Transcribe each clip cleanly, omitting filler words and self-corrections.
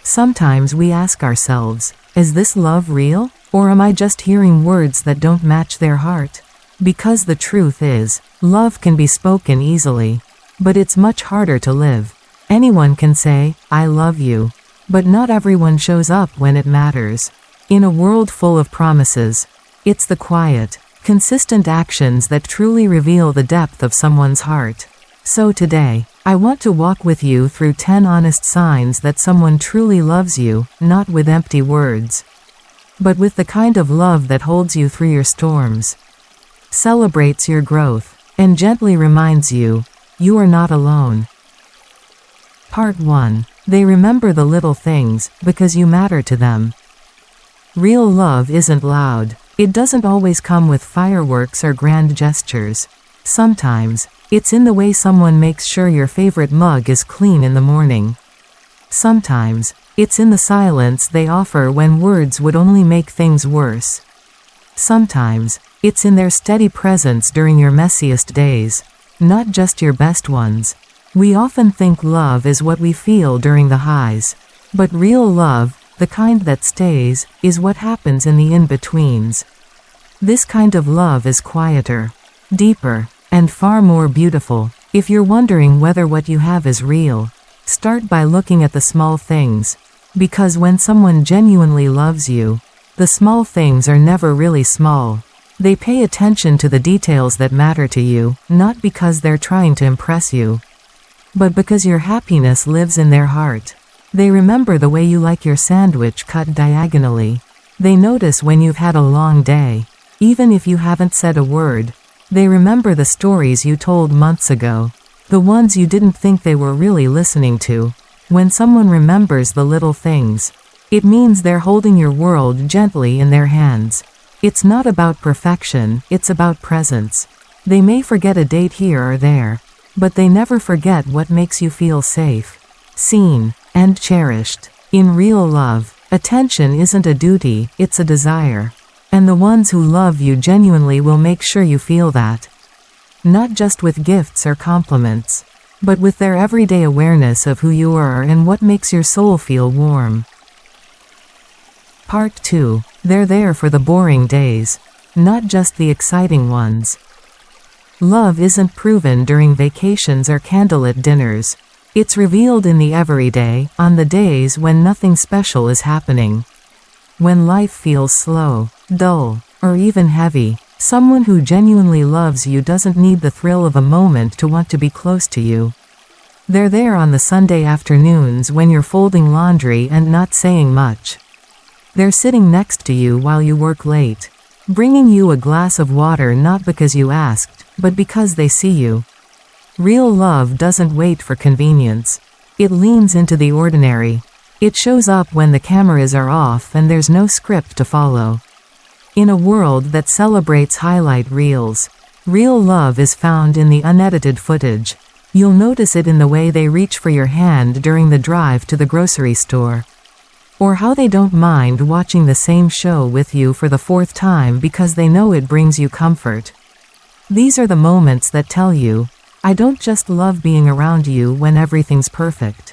Sometimes we ask ourselves, is this love real? Or am I just hearing words that don't match their heart? Because the truth is, love can be spoken easily. But it's much harder to live. Anyone can say, I love you. But not everyone shows up when it matters. In a world full of promises, it's the quiet, consistent actions that truly reveal the depth of someone's heart. So today, I want to walk with you through 10 honest signs that someone truly loves you, not with empty words, but with the kind of love that holds you through your storms, celebrates your growth, and gently reminds you, you are not alone. Part 1. They remember the little things, because you matter to them. Real love isn't loud. It doesn't always come with fireworks or grand gestures. Sometimes, it's in the way someone makes sure your favorite mug is clean in the morning. Sometimes, it's in the silence they offer when words would only make things worse. Sometimes, it's in their steady presence during your messiest days, not just your best ones. We often think love is what we feel during the highs. But real love, the kind that stays, is what happens in the in-betweens. This kind of love is quieter, deeper, and far more beautiful. If you're wondering whether what you have is real, start by looking at the small things. Because when someone genuinely loves you, the small things are never really small. They pay attention to the details that matter to you, not because they're trying to impress you, but because your happiness lives in their heart. They remember the way you like your sandwich cut diagonally. They notice when you've had a long day, even if you haven't said a word. They remember the stories you told months ago, the ones you didn't think they were really listening to. When someone remembers the little things, it means they're holding your world gently in their hands. It's not about perfection, it's about presence. They may forget a date here or there, but they never forget what makes you feel safe, seen, and cherished. In real love, attention isn't a duty, it's a desire. And the ones who love you genuinely will make sure you feel that. Not just with gifts or compliments, but with their everyday awareness of who you are and what makes your soul feel warm. Part 2. They're there for the boring days, not just the exciting ones. Love isn't proven during vacations or candlelit dinners. It's revealed in the everyday, on the days when nothing special is happening. When life feels slow, dull, or even heavy, someone who genuinely loves you doesn't need the thrill of a moment to want to be close to you. They're there on the Sunday afternoons when you're folding laundry and not saying much. They're sitting next to you while you work late, bringing you a glass of water not because you asked, but because they see you. Real love doesn't wait for convenience. It leans into the ordinary. It shows up when the cameras are off and there's no script to follow. In a world that celebrates highlight reels, real love is found in the unedited footage. You'll notice it in the way they reach for your hand during the drive to the grocery store. Or how they don't mind watching the same show with you for the 4th time because they know it brings you comfort. These are the moments that tell you, I don't just love being around you when everything's perfect.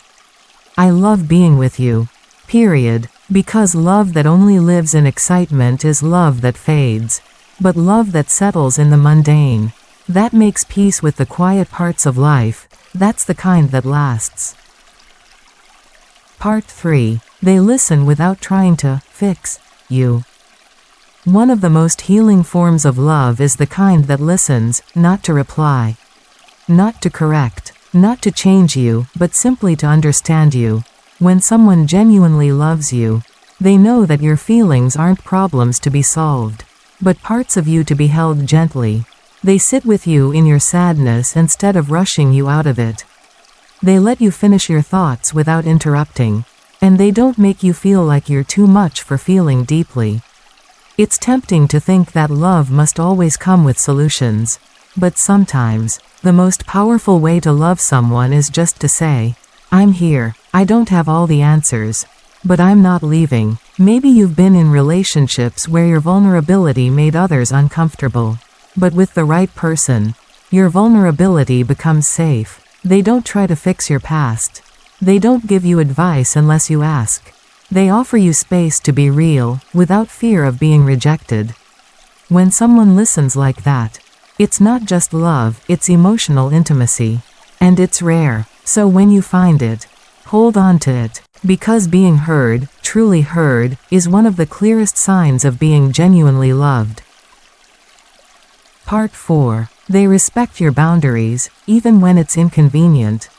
I love being with you. Period. Because love that only lives in excitement is love that fades. But love that settles in the mundane, that makes peace with the quiet parts of life, that's the kind that lasts. Part 3. They listen without trying to fix you. One of the most healing forms of love is the kind that listens, not to reply, not to correct, not to change you, but simply to understand you. When someone genuinely loves you, they know that your feelings aren't problems to be solved, but parts of you to be held gently. They sit with you in your sadness instead of rushing you out of it. They let you finish your thoughts without interrupting, and they don't make you feel like you're too much for feeling deeply. It's tempting to think that love must always come with solutions, but sometimes, the most powerful way to love someone is just to say, I'm here, I don't have all the answers, but I'm not leaving. Maybe you've been in relationships where your vulnerability made others uncomfortable. But with the right person, your vulnerability becomes safe. They don't try to fix your past. They don't give you advice unless you ask. They offer you space to be real, without fear of being rejected. When someone listens like that, it's not just love, it's emotional intimacy. And it's rare. So when you find it, hold on to it. Because being heard, truly heard, is one of the clearest signs of being genuinely loved. Part 4. They respect your boundaries, even when it's inconvenient.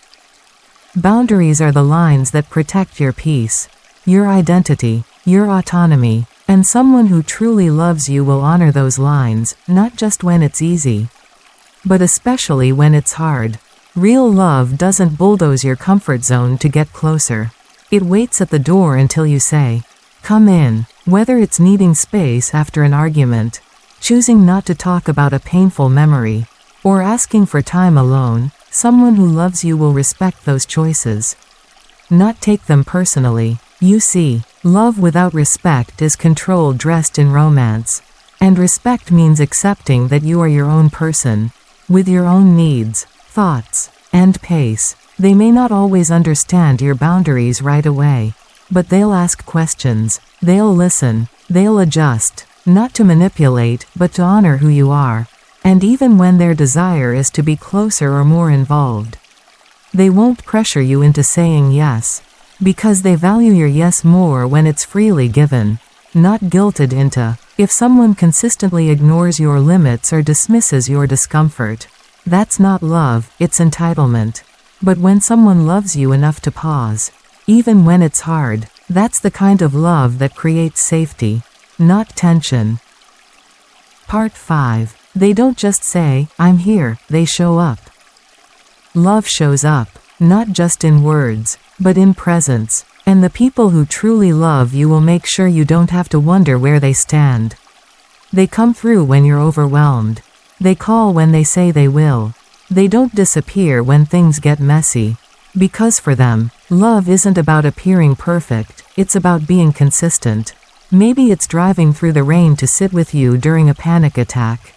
Boundaries are the lines that protect your peace, your identity, your autonomy, and someone who truly loves you will honor those lines, not just when it's easy, but especially when it's hard. Real love doesn't bulldoze your comfort zone to get closer. It waits at the door until you say, "Come in," whether it's needing space after an argument, choosing not to talk about a painful memory, or asking for time alone. Someone who loves you will respect those choices, not take them personally. You see, love without respect is control dressed in romance. And respect means accepting that you are your own person, with your own needs, thoughts, and pace. They may not always understand your boundaries right away, but they'll ask questions, they'll listen, they'll adjust, not to manipulate, but to honor who you are. And even when their desire is to be closer or more involved, they won't pressure you into saying yes, because they value your yes more when it's freely given, not guilted into. If someone consistently ignores your limits or dismisses your discomfort, that's not love, it's entitlement. But when someone loves you enough to pause, even when it's hard, that's the kind of love that creates safety, not tension. Part 5. They don't just say, "I'm here," they show up. Love shows up, not just in words, but in presence. And the people who truly love you will make sure you don't have to wonder where they stand. They come through when you're overwhelmed. They call when they say they will. They don't disappear when things get messy. Because for them, love isn't about appearing perfect, it's about being consistent. Maybe it's driving through the rain to sit with you during a panic attack.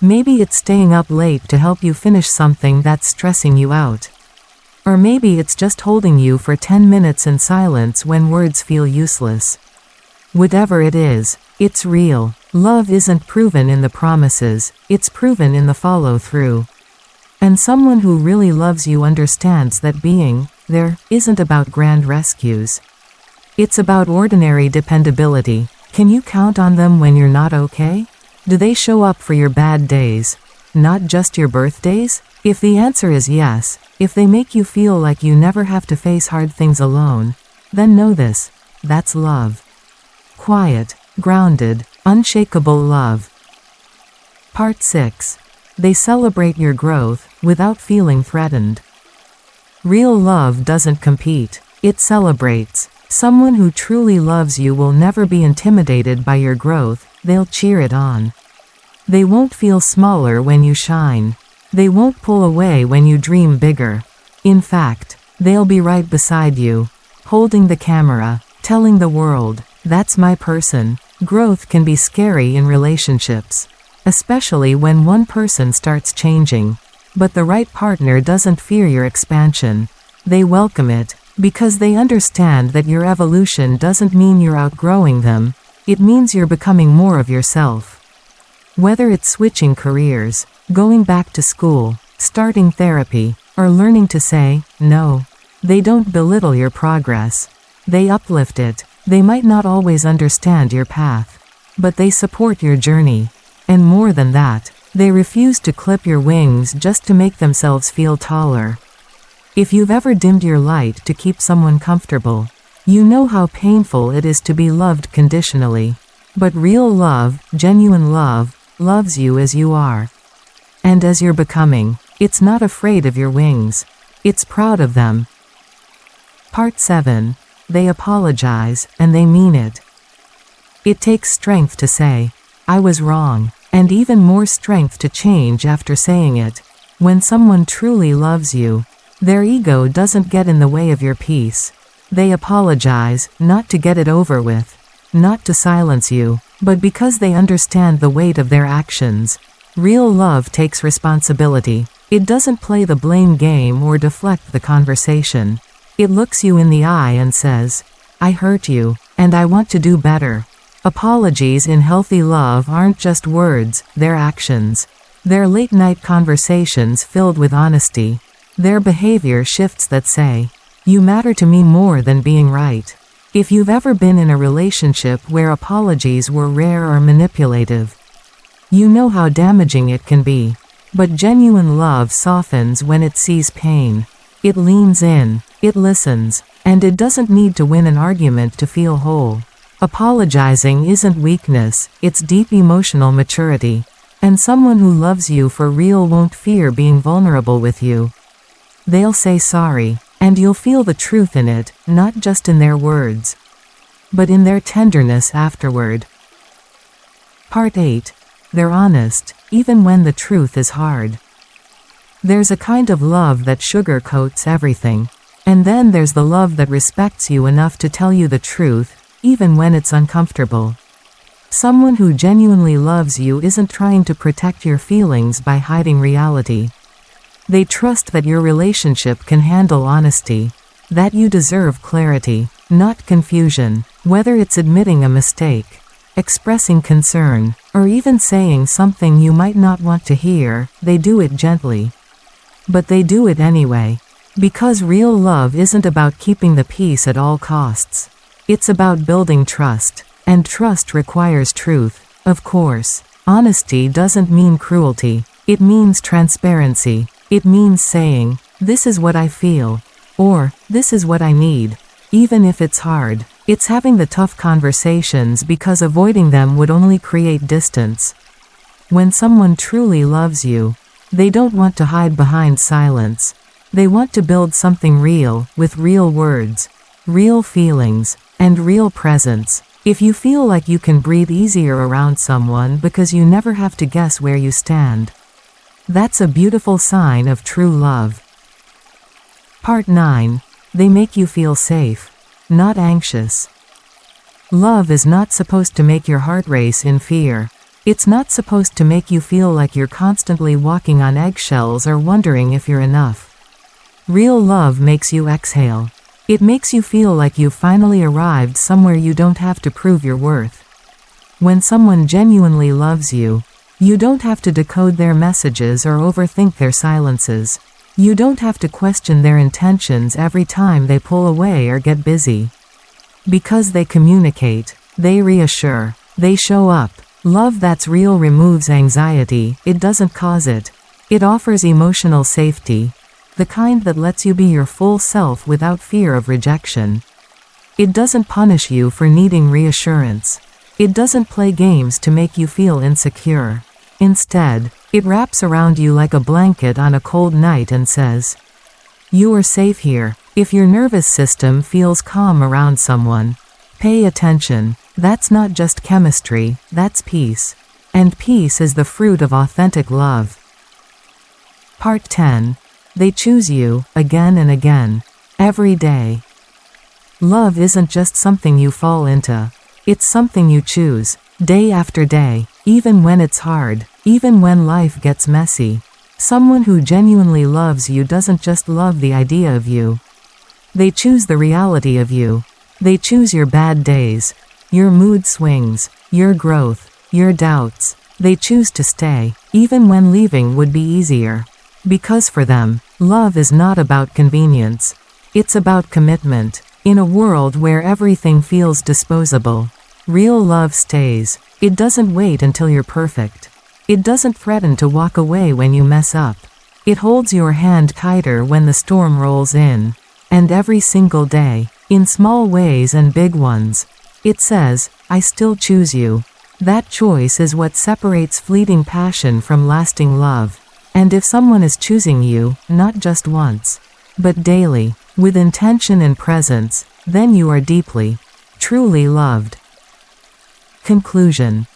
Maybe it's staying up late to help you finish something that's stressing you out. Or maybe it's just holding you for 10 minutes in silence when words feel useless. Whatever it is, it's real. Love isn't proven in the promises, it's proven in the follow-through. And someone who really loves you understands that being there isn't about grand rescues. It's about ordinary dependability. Can you count on them when you're not okay? Do they show up for your bad days, not just your birthdays? If the answer is yes, if they make you feel like you never have to face hard things alone, then know this: that's love. Quiet, grounded, unshakable love. Part 6. They celebrate your growth, without feeling threatened. Real love doesn't compete, it celebrates. Someone who truly loves you will never be intimidated by your growth, they'll cheer it on. They won't feel smaller when you shine. They won't pull away when you dream bigger. In fact, they'll be right beside you, holding the camera, telling the world, "That's my person." Growth can be scary in relationships, especially when one person starts changing. But the right partner doesn't fear your expansion. They welcome it, because they understand that your evolution doesn't mean you're outgrowing them, it means you're becoming more of yourself. Whether it's switching careers, going back to school, starting therapy, or learning to say no, they don't belittle your progress. They uplift it. They might not always understand your path, but they support your journey. And more than that, they refuse to clip your wings just to make themselves feel taller. If you've ever dimmed your light to keep someone comfortable, you know how painful it is to be loved conditionally. But real love, genuine love, loves you as you are. And as you're becoming, it's not afraid of your wings. It's proud of them. Part 7. They apologize, and they mean it. It takes strength to say, "I was wrong," and even more strength to change after saying it. When someone truly loves you, their ego doesn't get in the way of your peace. They apologize, not to get it over with, not to silence you, but because they understand the weight of their actions. Real love takes responsibility. It doesn't play the blame game or deflect the conversation. It looks you in the eye and says, "I hurt you, and I want to do better." Apologies in healthy love aren't just words, they're actions. They're late-night conversations filled with honesty. They're behavior shifts that say, "You matter to me more than being right." If you've ever been in a relationship where apologies were rare or manipulative, you know how damaging it can be. But genuine love softens when it sees pain. It leans in, it listens, and it doesn't need to win an argument to feel whole. Apologizing isn't weakness, it's deep emotional maturity. And someone who loves you for real won't fear being vulnerable with you. They'll say sorry, and you'll feel the truth in it, not just in their words, but in their tenderness afterward. Part 8. They're honest, even when the truth is hard. There's a kind of love that sugarcoats everything. And then there's the love that respects you enough to tell you the truth, even when it's uncomfortable. Someone who genuinely loves you isn't trying to protect your feelings by hiding reality. They trust that your relationship can handle honesty, that you deserve clarity, not confusion, whether it's admitting a mistake, expressing concern, or even saying something you might not want to hear. They do it gently. But they do it anyway. Because real love isn't about keeping the peace at all costs. It's about building trust. And trust requires truth, of course. Honesty doesn't mean cruelty. It means transparency. It means saying, "This is what I feel," or "This is what I need." Even if it's hard, it's having the tough conversations because avoiding them would only create distance. When someone truly loves you, they don't want to hide behind silence. They want to build something real, with real words, real feelings, and real presence. If you feel like you can breathe easier around someone because you never have to guess where you stand, that's a beautiful sign of true love. Part 9. They make you feel safe, not anxious. Love is not supposed to make your heart race in fear. It's not supposed to make you feel like you're constantly walking on eggshells or wondering if you're enough. Real love makes you exhale. It makes you feel like you've finally arrived somewhere you don't have to prove your worth. When someone genuinely loves you, you don't have to decode their messages or overthink their silences. You don't have to question their intentions every time they pull away or get busy. Because they communicate, they reassure, they show up. Love that's real removes anxiety, it doesn't cause it. It offers emotional safety. The kind that lets you be your full self without fear of rejection. It doesn't punish you for needing reassurance. It doesn't play games to make you feel insecure. Instead, it wraps around you like a blanket on a cold night and says, "You are safe here." If your nervous system feels calm around someone, pay attention. That's not just chemistry, that's peace. And peace is the fruit of authentic love. Part 10. They choose you, again and again. Every day. Love isn't just something you fall into. It's something you choose, day after day, even when it's hard, even when life gets messy. Someone who genuinely loves you doesn't just love the idea of you. They choose the reality of you. They choose your bad days, your mood swings, your growth, your doubts. They choose to stay, even when leaving would be easier. Because for them, love is not about convenience. It's about commitment. In a world where everything feels disposable, real love stays. It doesn't wait until you're perfect. It doesn't threaten to walk away when you mess up. It holds your hand tighter when the storm rolls in. And every single day, in small ways and big ones, it says, "I still choose you." That choice is what separates fleeting passion from lasting love. And if someone is choosing you, not just once, but daily, with intention and presence, then you are deeply, truly loved. Conclusion.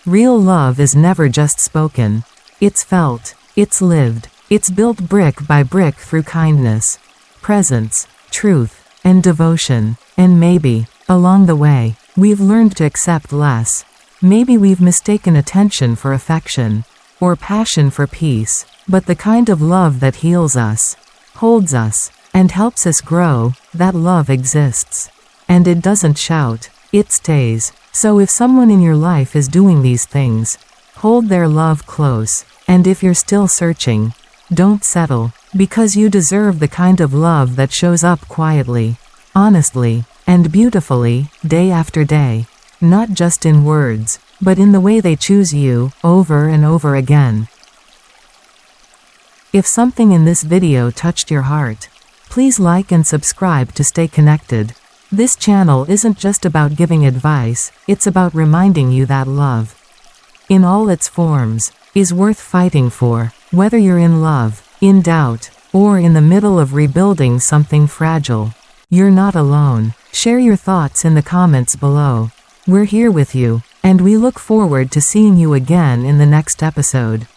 Real love is never just spoken. It's felt, it's lived, it's built brick by brick through kindness, presence, truth, and devotion. And maybe, along the way, we've learned to accept less. Maybe we've mistaken attention for affection, or passion for peace, but the kind of love that heals us, holds us, and helps us grow, that love exists. And it doesn't shout, it stays. So if someone in your life is doing these things, hold their love close. And if you're still searching, don't settle, because you deserve the kind of love that shows up quietly, honestly, and beautifully, day after day. Not just in words, but in the way they choose you, over and over again. If something in this video touched your heart, please like and subscribe to stay connected. This channel isn't just about giving advice, it's about reminding you that love, in all its forms, is worth fighting for. Whether you're in love, in doubt, or in the middle of rebuilding something fragile, you're not alone. Share your thoughts in the comments below. We're here with you, and we look forward to seeing you again in the next episode.